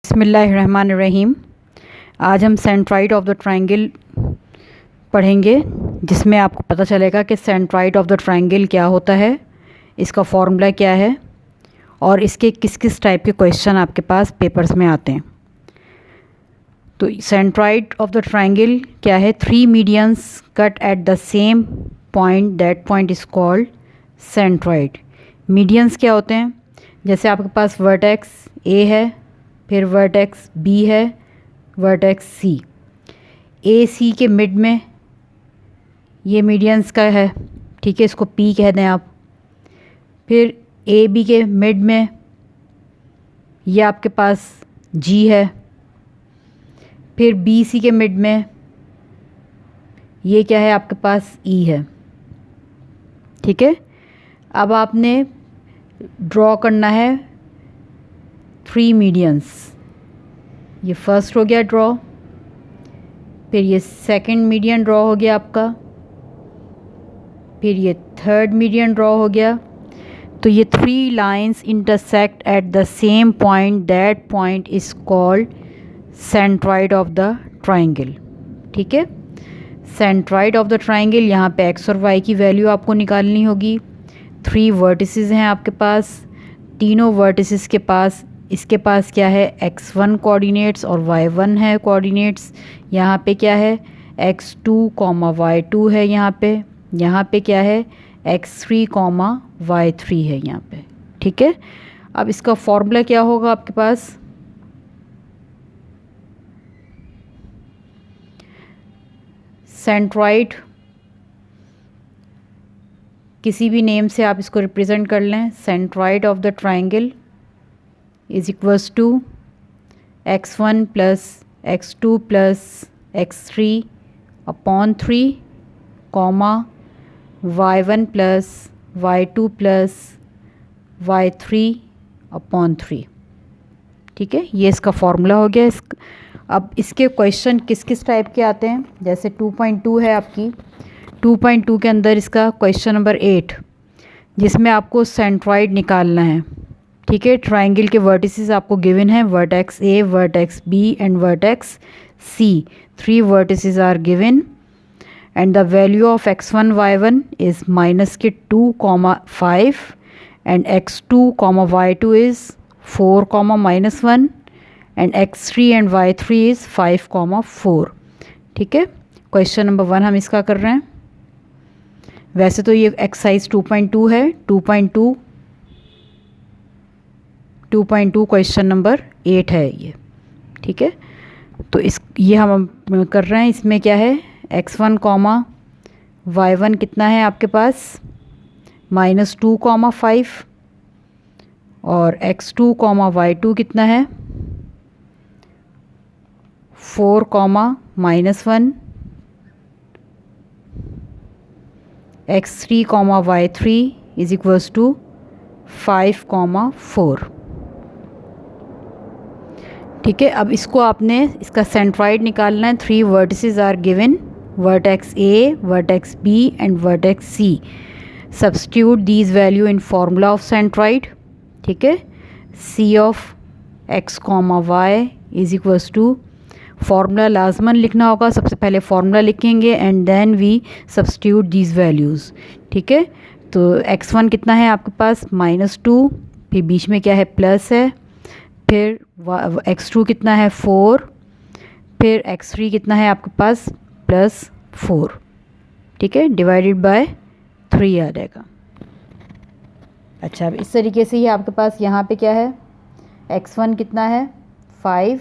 बिस्मिल्लाहिर्रहमानिर्रहीम। आज हम सेंट्रॉइड ऑफ द ट्रायंगल पढ़ेंगे, जिसमें आपको पता चलेगा कि सेंट्रॉइड ऑफ द ट्रायंगल क्या होता है, इसका फॉर्मूला क्या है और इसके किस किस टाइप के क्वेश्चन आपके पास पेपर्स में आते हैं। तो सेंट्रॉइड ऑफ द ट्रायंगल क्या है? 3 medians cut at the same point, that point is called centroid. Medians क्या होते हैं? जैसे आपके पास वर्टेक्स ए है, फिर वर्टेक्स बी है, वर्टेक्स सी। ए सी के मिड में ये मीडियंस का है, ठीक है, इसको पी कह दें आप। फिर ए बी के मिड में ये आपके पास जी है। फिर बी सी के मिड में ये क्या है? आपके पास ई है, ठीक है। अब आपने ड्रॉ करना है 3 मीडियंस। ये फर्स्ट हो गया ड्रॉ, फिर ये सेकंड मीडियन ड्रॉ हो गया आपका, फिर ये थर्ड मीडियन ड्रॉ हो गया। तो ये 3 lines intersect at the same point, that point is called centroid of the triangle, ठीक है। सेंट्रॉइड ऑफ द ट्रायंगल, यहाँ पे एक्स और वाई की वैल्यू आपको निकालनी होगी। 3 वर्टिसेस हैं आपके पास, तीनों वर्टिसेस के पास इसके पास क्या है? x1 कोऑर्डिनेट्स और y1 है कोऑर्डिनेट्स। यहाँ पे क्या है? x2, y2 है यहाँ पे क्या है? x3, y3 है यहाँ पे, ठीक है। अब इसका फॉर्मूला क्या होगा आपके पास? सेंट्रॉइड किसी भी नेम से आप इसको रिप्रेजेंट कर लें। Centroid of the triangle is equals to x1 plus x2 plus x3 upon 3, y1 plus y2 plus y3 upon 3, ठीक है। ये इसका फॉर्मूला हो गया। अब इसके क्वेश्चन किस किस टाइप के आते हैं? जैसे 2.2 है आपकी, 2.2 के अंदर इसका क्वेश्चन नंबर 8, जिसमें आपको सेंट्रॉइड निकालना है, ठीक है। ट्रायंगल के वर्टिसेस आपको गिवन है, vertex A, vertex B and vertex C. 3 vertices are given and the value of x1 y1 is -2, 5 and x2, y2 is 4, -1 and x3 and y3 is 5, 4, ठीक है। क्वेश्चन नंबर 1 हम इसका कर रहे हैं। वैसे तो ये एक्सरसाइज 2.2 है, 2.2 क्वेश्चन नंबर 8 है ये, ठीक है। तो ये हम कर रहे हैं। इसमें क्या है? x1, y1 कितना है आपके पास? -2, 5 और x2, y2 कितना है? 4, -1, x3, y3 is equals to 5, 4, ठीक है। अब इसको आपने इसका सेंट्रॉइड निकालना है। 3 vertices are given, vertex A, vertex B and vertex C. Substitute these value in formula of centroid, ठीक है। C of x, y is equals to, formula लाजमन लिखना होगा। सबसे पहले फॉर्मूला लिखेंगे and then we substitute these values, ठीक है। तो x1 कितना है आपके पास? -2, फिर बीच में क्या है? प्लस है। फिर x2 कितना है? 4, फिर x3 कितना है आपके पास? +4, ठीक है, डिवाइडेड बाय 3 आ जाएगा। अच्छा, अब इस तरीके से ही आपके पास यहाँ पे क्या है? x1 कितना है? 5,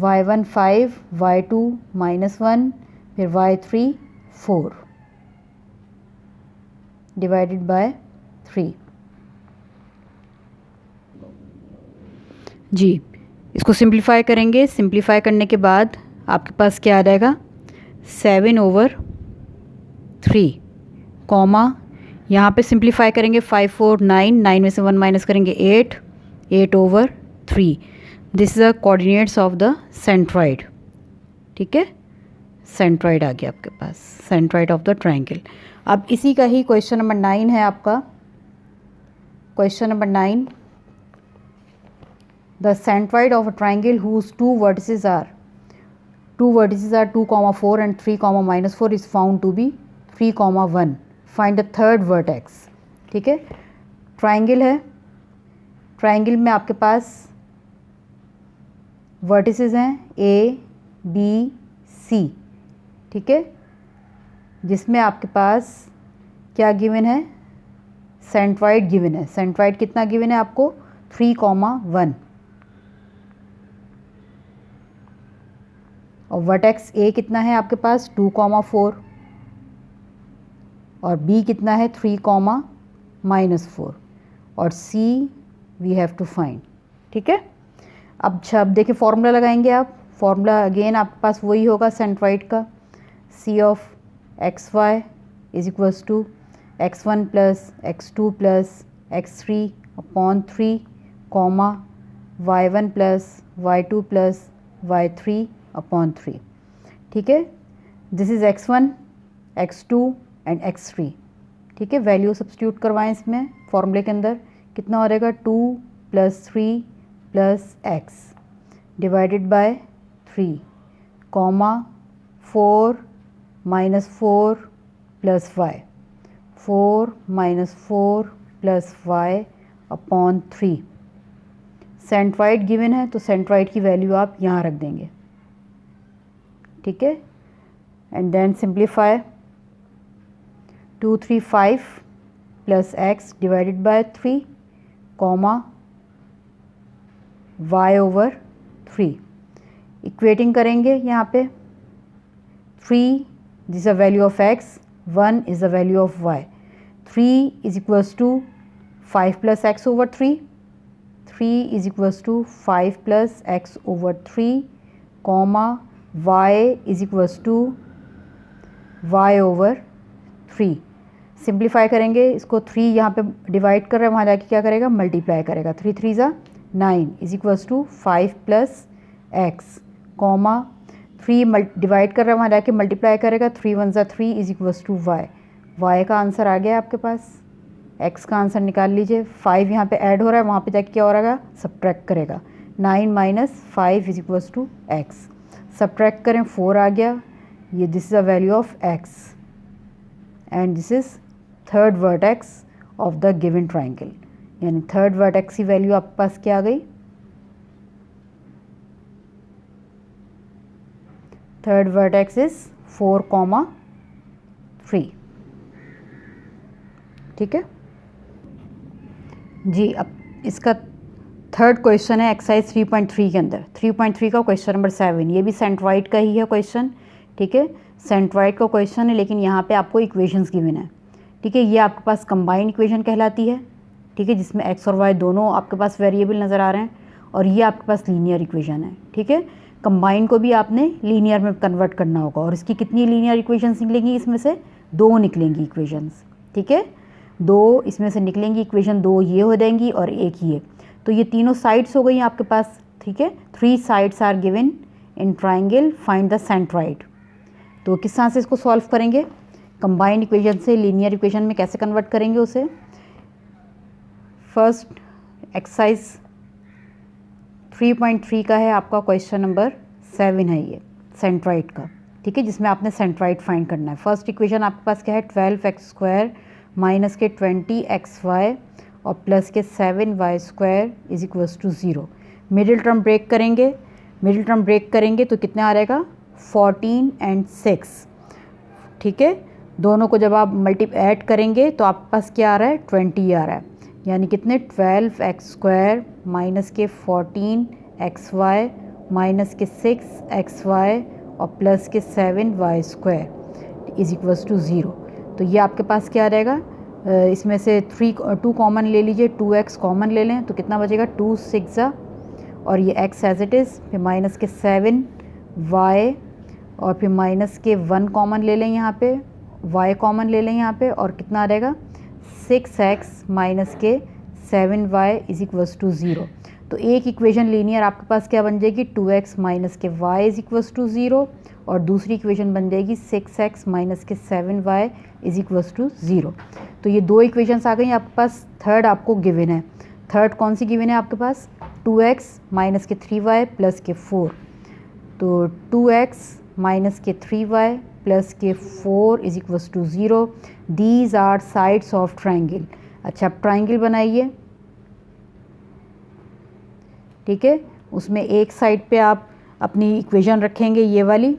y1 5, y2 -1, फिर y3 4, डिवाइडेड बाय 3। जी, इसको सिंप्लीफाई करेंगे। सिंप्लीफाई करने के बाद आपके पास क्या आ जाएगा? 7/3, यहाँ पे सिंप्लीफाई करेंगे 5, 4, 9, 9 में से 1 माइनस करेंगे 8, 8/3। This is the coordinates of the centroid, ठीक है। सेंट्रॉइड आ गया आपके पास, सेंट्रॉइड ऑफ द ट्रायंगल। अब इसी का ही क्वेश्चन नंबर 9 है आपका। Question number 9, the centroid of a triangle whose two vertices are 2, 4 and 3, -4 is found to be 3, 1. Find the third vertex. ठीक है, ट्राइंगल है, ट्राइंगल में आपके पास वर्टिसेस हैं A, B, C। ठीक है, जिसमें आपके पास क्या गिवन है, सेंट्रॉइड गिवन है। सेंट्रॉइड कितना गिवन है आपको, 3, 1। और वर्टेक्स A कितना है आपके पास, 2, 4 और B कितना है, 3, -4 और C we have to find. ठीक है, अब देखिए फॉर्मूला लगाएंगे आप। फॉर्मूला अगेन आपके पास वही होगा सेंट्रॉइड का, C of XY is equals to x1 plus x2 plus x3 upon 3 comma y1 plus y2 plus y3 upon 3। ठीक है, this is x1, x2 and x3। ठीक है, वैल्यू सब्स्टिट्यूट करवाएं इसमें फॉर्मूले के अंदर, कितना हो जाएगा 2 + 3 + x divided by 3 comma 4 - 4 + y 4 - 4 + y upon 3। Centroid given है तो सेंट्रॉइड की वैल्यू आप यहाँ रख देंगे। ठीक है, and then simplify 2, 3, 5 + x divided by 3 comma y/3। Equating करेंगे यहाँ पे 3 this a value of x, 1 is the value of y। 3 is equals to 5 + x/3, 3 is equals to 5 + x/3 comma y is equals to y/3। Simplify करेंगे इसको, 3 यहाँ पे divide कर रहे हैं, वहाँ जाके क्या करेगा, मल्टीप्लाई करेगा। 3 3 ज़ा 9 is equals to 5 + x comma 3 divide कर रहे हैं, वहाँ जाके मल्टीप्लाई करेगा। 3 1 ज़ा 3 is equals to y। y का आंसर आ गया आपके पास, x का आंसर निकाल लीजिए। 5 यहाँ पे ऐड हो रहा है, वहाँ पे जाके क्या हो रहा है, सब्ट्रैक्ट करेगा। 9 - 5 is equals to x। Subtract करें, 4 आ गया, ये this is a value of x and this is third vertex of the given triangle. यानी थर्ड वर्टेक्स की वैल्यू आपके पास क्या आ गई, थर्ड वर्टेक्स इज 4, 3। ठीक है जी, अब इसका थर्ड क्वेश्चन है एक्सरसाइज 3.3 के अंदर। 3.3 का क्वेश्चन नंबर 7, ये भी सेंट्रॉइड का ही है क्वेश्चन। ठीक है, सेंट्रॉइड का क्वेश्चन है, लेकिन यहाँ पे आपको इक्वेशंस गिवन है। ठीक है, ये आपके पास कंबाइंड इक्वेशन कहलाती है। ठीक है, जिसमें x और y दोनों आपके पास वेरिएबल नज़र आ रहे हैं, और ये आपके पास लीनियर इक्वेशन है। ठीक है, कंबाइंड को भी आपने लीनियर में कन्वर्ट करना होगा, और इसकी कितनी लीनियर इक्वेशंस निकलेंगी, इसमें से 2 निकलेंगी इक्वेशंस। ठीक है, 2 इसमें से निकलेंगी इक्वेशन, 2 ये हो जाएंगी और 1 ये। तो ये तीनों साइड्स हो गई आपके पास। ठीक है, 3 sides are given in triangle, find the centroid. तो किस तरह से इसको सॉल्व करेंगे, कंबाइंड इक्वेशन से लीनियर इक्वेशन में कैसे कन्वर्ट करेंगे उसे। फर्स्ट एक्सरसाइज 3.3 का है आपका क्वेश्चन नंबर 7 है ये सेंट्रॉइड का। ठीक है, जिसमें आपने सेंट्रॉइड फाइंड करना है। फर्स्ट इक्वेशन आपके पास क्या है, 12x² माइनस के 20xy और प्लस के 7y² is equals to 0। Middle term break करेंगे, मिडिल टर्म ब्रेक करेंगे तो कितने आ रहेगा, 14 और 6। ठीक है, दोनों को जब आप ऐड करेंगे तो आपके पास क्या आ रहा है, 20 आ रहा है। यानी कितने, 12x² माइनस के 14xy माइनस के 6xy और प्लस के 7y² इज इक्वल्स टू 0। तो ये आपके पास क्या रहेगा, इसमें से 2 कॉमन ले लीजिए, 2x कॉमन ले लें तो कितना बचेगा, 2 6 और ये x एज इट इज़, फिर माइनस के 7y और फिर माइनस के 1 कॉमन ले लें यहाँ पे, y कॉमन ले लें यहाँ पे, और कितना आ रहेगा 6x माइनस के 7y इज इक्वल्स टू 0। तो एक इक्वेशन लीनियर आपके पास क्या बन जाएगी, 2x माइनस के y इज इक्वल्स टू 0, और दूसरी इक्वेशन बन जाएगी 6x माइनस के 7y इज इक्वल्स टू 0। तो ये 2 इक्वेशंस आ गई आपके पास। थर्ड आपको गिवन है, थर्ड कौन सी गिवन है आपके पास, 2x माइनस के 3y प्लस के 4, तो 2x माइनस के 3y प्लस के 4 is equals to 0। These are sides of triangle. अच्छा, अब ट्राइंगल बनाइए, ठीक है। उसमें एक साइड पे आप अपनी इक्वेशन रखेंगे ये वाली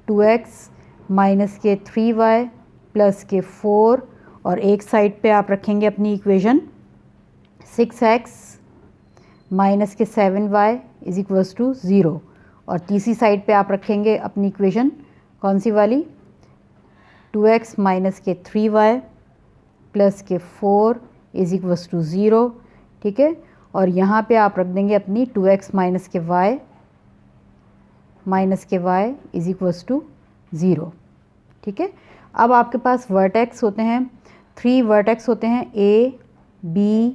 2x माइनस के 3y प्लस के 4, और एक साइड पे आप रखेंगे अपनी इक्वेशन 6x माइनस के 7y इज इक्वल्स टू 0, और तीसरी साइड पे आप रखेंगे अपनी इक्वेशन कौन सी वाली 2x माइनस के 3y प्लस के 4 इज इक्वल्स टू 0, ठीक है। और यहाँ पे आप रख देंगे अपनी 2x माइनस के y इज इक्वल्स टू 0, ठीक है। अब आपके पास वर्टेक्स होते हैं, 3 वर्टेक्स होते हैं A, B,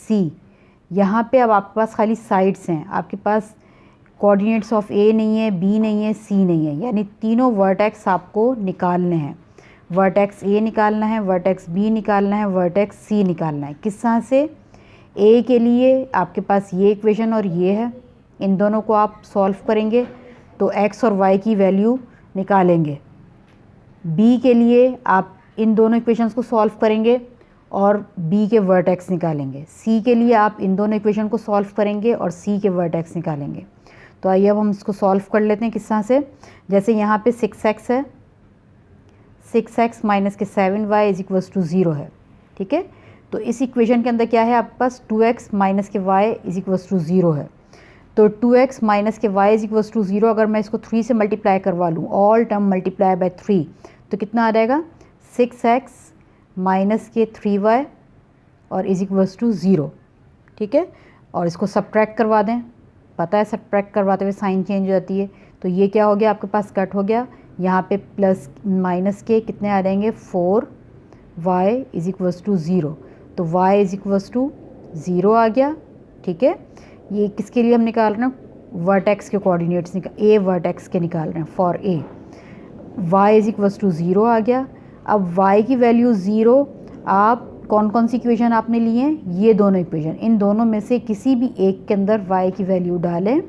C। यहाँ पे अब आपके पास खाली साइड्स हैं, आपके पास कोऑर्डिनेट्स ऑफ A नहीं है, B नहीं है, C नहीं है, यानी तीनों वर्टेक्स आपको निकालने हैं। वर्टेक्स A निकालना है, वर्टेक्स B निकालना है, वर्टेक्स C निकालना है। किस तरह से? A के लिए आपके पास ये इक्वेशन और ये है, इन दोनों को आप सॉल्व करेंगे तो x और y की वैल्यू निकालेंगे। B के लिए आप इन दोनों इक्वेशंस को सॉल्व करेंगे और B के वर्टेक्स निकालेंगे। C के लिए आप इन दोनों इक्वेशन को सॉल्व करेंगे और C के वर्टेक्स निकालेंगे। तो आइए अब हम इसको सॉल्व कर लेते हैं किस तरह से। जैसे यहाँ पे 6x है, 6x माइनस के 7y इज इक्वल्स टू 0 है, ठीक है। तो इस इक्वेशन के अंदर क्या है आपके पास 2x माइनस के y इज इक्वल्स टू 0 है। तो 2x माइनस के y इज इक्वल्स टू 0 अगर मैं इसको 3 से मल्टीप्लाई करवा लूँ, ऑल टर्म मल्टीप्लाई बाय 3, तो कितना आ जाएगा 6x माइनस के 3y और इज इक्वल्स टू 0, ठीक है। और इसको सब्ट्रैक्ट करवा दें, पता है सब्ट्रैक्ट करवाते हुए साइन चेंज हो जाती है। तो ये क्या हो गया आपके पास, कट हो गया। यहाँ पे प्लस माइनस के कितने आ जाएंगे 4y इज इक्वल्स टू 0, तो y इज इक्वल्स टू 0 आ गया, ठीक है। ये किसके लिए हम निकाल रहे हैं, वर्टेक्स के कोऑर्डिनेट्स A वर्टेक्स के निकाल रहे हैं for A। y is equals to 0 आ गया। अब y की वैल्यू 0, आप कौन कौन सी इक्वेशन आपने लिए हैं, ये दोनों इक्वेशन, इन दोनों में से किसी भी एक के अंदर y की वैल्यू डालें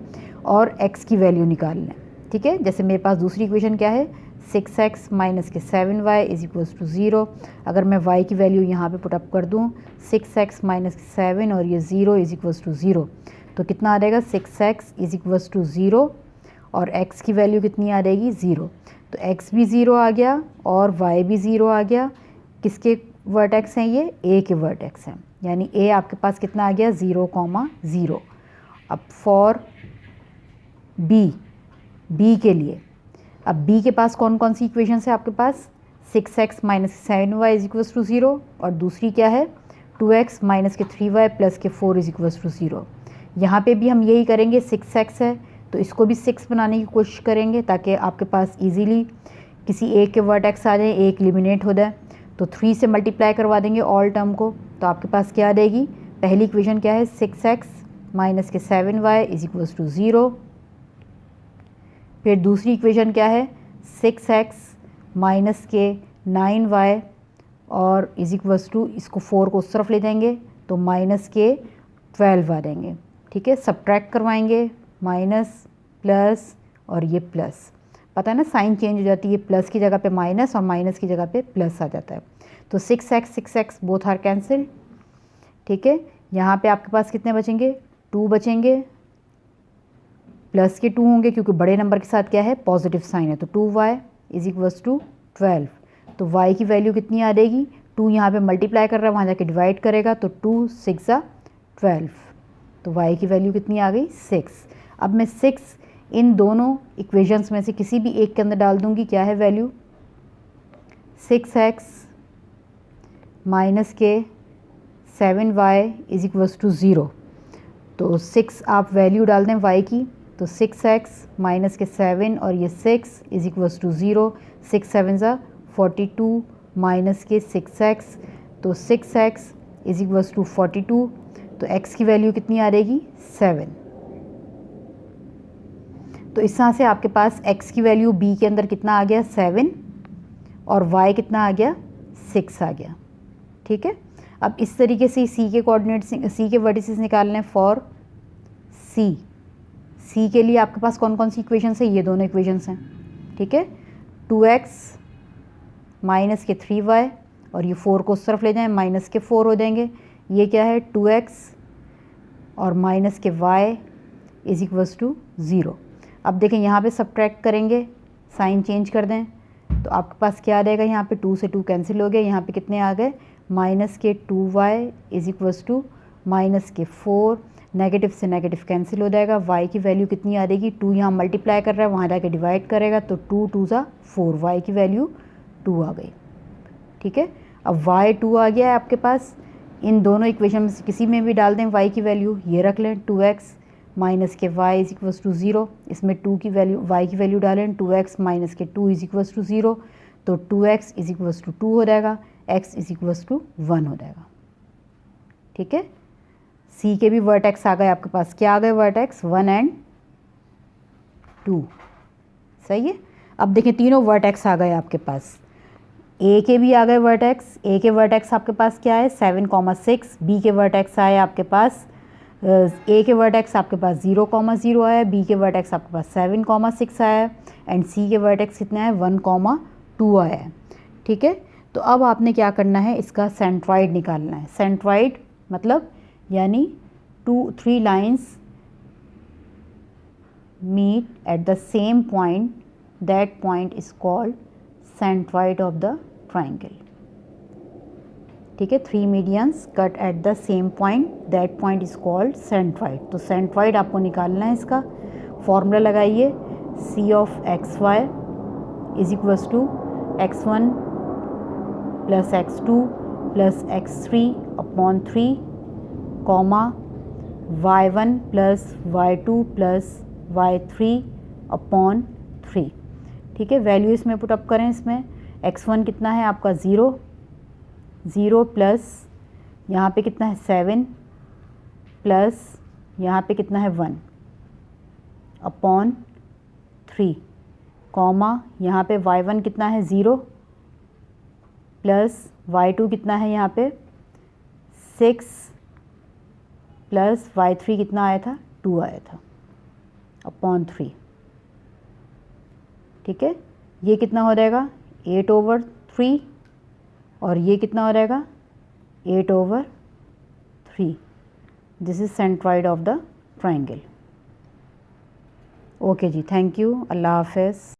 और x की वैल्यू निकाल लें, ठीक है। जैसे मेरे पास दूसरी इक्वेशन क्या है 6x माइनस के 7y इज इक्वल्स टू 0। अगर मैं y की वैल्यू यहाँ पे पुटअप कर दूँ 6x माइनस के 7 और ये 0 इज इक्वल्स टू 0, तो कितना आ जाएगा 6x इज इक्वल्स टू 0 और x की वैल्यू कितनी आ जाएगी 0। तो x भी 0 आ गया और y भी 0 आ गया। किसके वर्टेक्स हैं ये, A के वर्टेक्स हैं, यानी A आपके पास कितना आ गया 0,0। अब फॉर B के लिए, अब B के पास कौन कौन सी इक्वेशन है आपके पास 6x minus 7y is equals to 0 और दूसरी क्या है 2x माइनस के 3y प्लस के 4 इज इक्वल्स टू 0। यहाँ पे भी हम यही करेंगे, 6x है तो इसको भी 6 बनाने की कोशिश करेंगे ताकि आपके पास इजीली किसी एक के वर्टेक्स आ जाए, एक एलिमिनेट हो जाए। तो 3 से मल्टीप्लाई करवा देंगे ऑल टर्म को, तो आपके पास क्या आ जाएगी, पहली इक्वेशन क्या है 6x माइनस के 7y इज इक्वल्स टू 0। फिर दूसरी इक्वेशन क्या है 6x माइनस के 9y और इज इक्वल्स टू, इसको 4 को उस तरफ ले जाएंगे तो माइनस के 12 आ जाएंगे, ठीक है। सब्ट्रैक्ट करवाएंगे, माइनस प्लस और ये प्लस, पता है ना साइन चेंज हो जाती है, प्लस की जगह पे माइनस और माइनस की जगह पे प्लस आ जाता है। तो 6x बोथ आर कैंसिल, ठीक है। यहाँ पे आपके पास कितने बचेंगे 2 बचेंगे, प्लस के 2 होंगे क्योंकि बड़े नंबर के साथ क्या है पॉजिटिव साइन है, तो 2y इज इक्वल्स टू 12। तो y की वैल्यू कितनी आ जाएगी, 2 यहाँ पे मल्टीप्लाई कर रहा है, वहाँ जाके डिवाइड करेगा तो 2 6 12, तो y की वैल्यू कितनी आ गई 6। अब मैं 6 इन दोनों इक्वेशंस में से किसी भी एक के अंदर डाल दूंगी, क्या है वैल्यू 6x माइनस के 7y इज इक्वल्स टू 0। तो 6 आप वैल्यू डाल दें y की, तो 6x माइनस के 7 और ये 6 इज इक्वल्स टू 0। 6 7 42 माइनस के 6x, तो 6x इज इक्वल्स टू 42, तो x की वैल्यू कितनी आ रहेगी 7। तो इस तरह से आपके पास x की वैल्यू b के अंदर कितना आ गया 7 और y कितना आ गया 6 आ गया, ठीक है। अब इस तरीके से c के कोऑर्डिनेट्स, c के वर्टिसेस निकालने फॉर सी के लिए आपके पास कौन कौन सी इक्वेशंस है, ये दोनों इक्वेशंस हैं, ठीक है। 2x माइनस के 3y और ये 4 को उस तरफ ले जाएं, माइनस के 4 हो जाएंगे। ये क्या है 2x और माइनस के y इज इक्वल्स टू 0। अब देखें यहाँ पे सब्ट्रैक्ट करेंगे, साइन चेंज कर दें तो आपके पास क्या आ जाएगा, यहाँ पे 2 से 2 कैंसिल हो गया, यहाँ पे कितने आ गए, माइनस के 2y is equals to minus के 4, नेगेटिव से नेगेटिव कैंसिल हो जाएगा। y की वैल्यू कितनी आ जाएगी, 2 यहाँ मल्टीप्लाई कर रहा है, वहाँ जाके डिवाइड करेगा तो 2 2 ज़ा 4, y की वैल्यू 2 आ गई, ठीक है। अब y 2 आ गया है आपके पास, इन दोनों इक्वेशन में से किसी में भी डाल दें y की वैल्यू, ये रख लें 2x माइनस के y इज इक्वल्स टू 0, इसमें 2 की वैल्यू y की वैल्यू डालें 2x माइनस के 2 इज इक्वल्स टू 0, तो 2x इज इक्वल्स टू 2 हो जाएगा, x इज इक्वल्स टू 1 हो जाएगा, ठीक है। सी के भी वर्टेक्स आ गए आपके पास, क्या आ गए वर्टेक्स, 1 एंड 2, सही है। अब देखें तीनों वर्टेक्स आ गए आपके पास, ए के भी आ गए वर्टेक्स, ए के वर्टेक्स आपके पास क्या है 7,6, बी के वर्टेक्स आए आपके पास, ए के वर्टेक्स आपके पास 0,0 आया, बी के वर्टेक्स आपके पास 7,6 आया एंड सी के वर्टेक्स कितना है 1,2 आया है, ठीक है। तो अब आपने क्या करना है, इसका सेंट्रॉइड निकालना है। सेंट्रॉइड मतलब यानी 3 lines meet at the same point, that point is called centroid of the triangle, ठीक है। 3 medians cut at the same point, that point is called centroid. तो सेंट्रॉइड आपको निकालना है, इसका फॉर्मूला लगाइए, C of x y is equals to x1 plus x2 plus x3 upon 3 comma y1 plus y2 plus y3 upon 3, ठीक है। Value इसमें put up करें, इसमें x1 कितना है आपका 0 प्लस यहाँ पे कितना है 7 प्लस यहाँ पे कितना है 1 अपॉन 3 कॉमा यहाँ पे y1 कितना है 0 प्लस y2 कितना है यहाँ पे 6 प्लस y3 कितना आया था 2 आया था अपॉन 3, ठीक है। ये कितना हो जाएगा 8/3 और ये कितना हो जाएगा 8/3। This is centroid of the triangle. Okay जी, थैंक यू, अल्लाह हाफिज़।